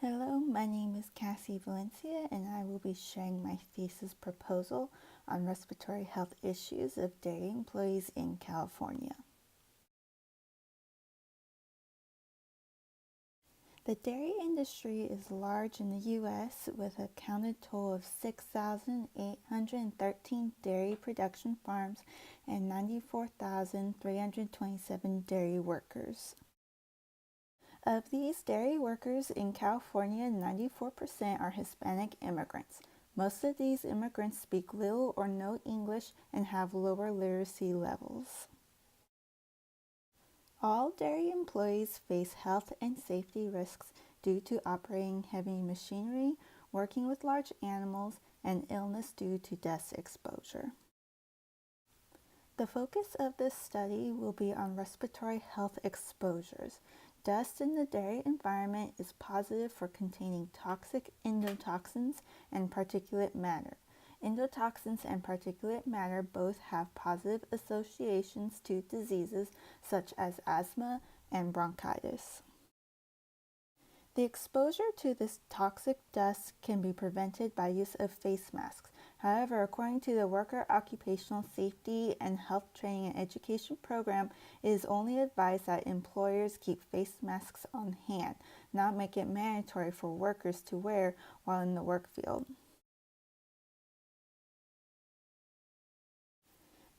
Hello, my name is Cassie Valencia, and I will be sharing my thesis proposal on respiratory health issues of dairy employees in California. The dairy industry is large in the U.S. with a counted total of 6,813 dairy production farms and 94,327 dairy workers. Of these dairy workers in California, 94% are Hispanic immigrants. Most of these immigrants speak little or no English and have lower literacy levels. All dairy employees face health and safety risks due to operating heavy machinery, working with large animals, and illness due to dust exposure. The focus of this study will be on respiratory health exposures. Dust in the dairy environment is positive for containing toxic endotoxins and particulate matter. Endotoxins and particulate matter both have positive associations to diseases such as asthma and bronchitis. The exposure to this toxic dust can be prevented by use of face masks. However, according to the Worker Occupational Safety and Health Training and Education Program, it is only advised that employers keep face masks on hand, not make it mandatory for workers to wear while in the work field.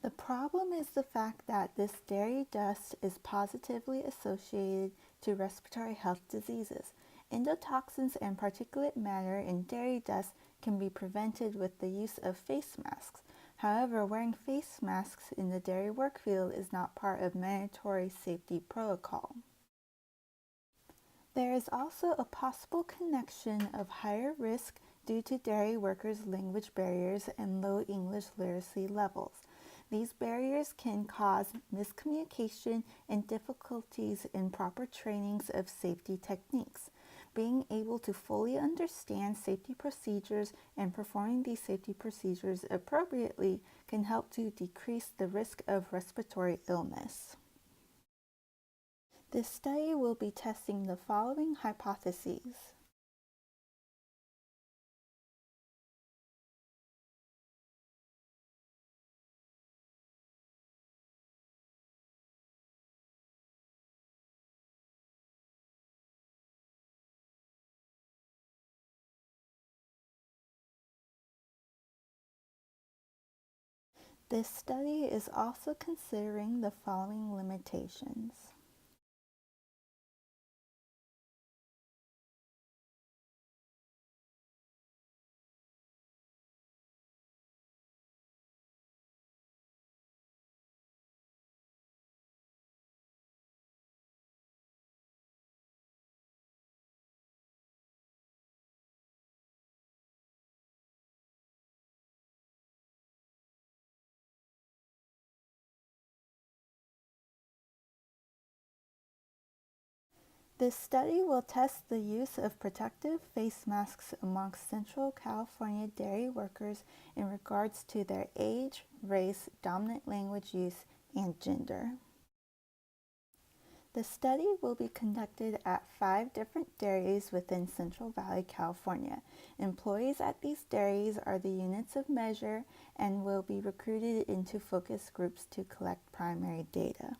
The problem is the fact that this dairy dust is positively associated to respiratory health diseases. Endotoxins and particulate matter in dairy dust can be prevented with the use of face masks. However, wearing face masks in the dairy work field is not part of mandatory safety protocol. There is also a possible connection of higher risk due to dairy workers' language barriers and low English literacy levels. These barriers can cause miscommunication and difficulties in proper trainings of safety techniques. Being able to fully understand safety procedures and performing these safety procedures appropriately can help to decrease the risk of respiratory illness. This study will be testing the following hypotheses. This study is also considering the following limitations. This study will test the use of protective face masks amongst Central California dairy workers in regards to their age, race, dominant language use, and gender. The study will be conducted at 5 different dairies within Central Valley, California. Employees at these dairies are the units of measure and will be recruited into focus groups to collect primary data.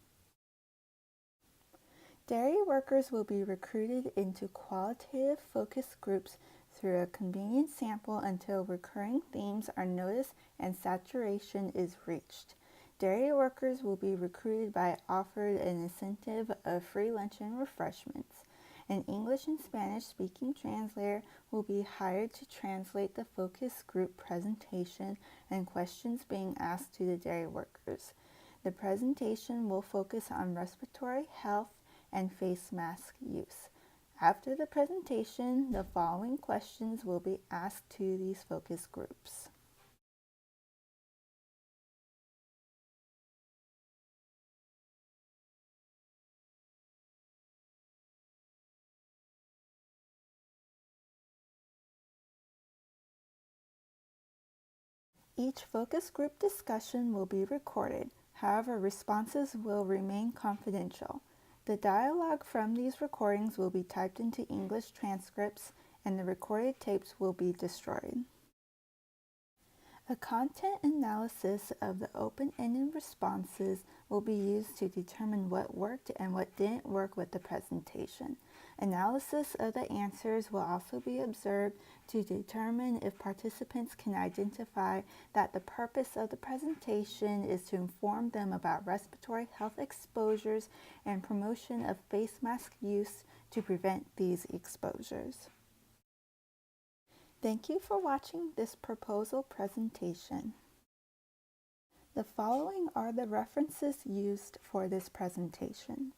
Dairy workers will be recruited into qualitative focus groups through a convenient sample until recurring themes are noticed and saturation is reached. Dairy workers will be recruited by offered an incentive of free lunch and refreshments. An English and Spanish speaking translator will be hired to translate the focus group presentation and questions being asked to the dairy workers. The presentation will focus on respiratory health and face mask use. After the presentation, the following questions will be asked to these focus groups. Each focus group discussion will be recorded. However, responses will remain confidential. The dialogue from these recordings will be typed into English transcripts, and the recorded tapes will be destroyed. A content analysis of the open-ended responses will be used to determine what worked and what didn't work with the presentation. Analysis of the answers will also be observed to determine if participants can identify that the purpose of the presentation is to inform them about respiratory health exposures and promotion of face mask use to prevent these exposures. Thank you for watching this proposal presentation. The following are the references used for this presentation.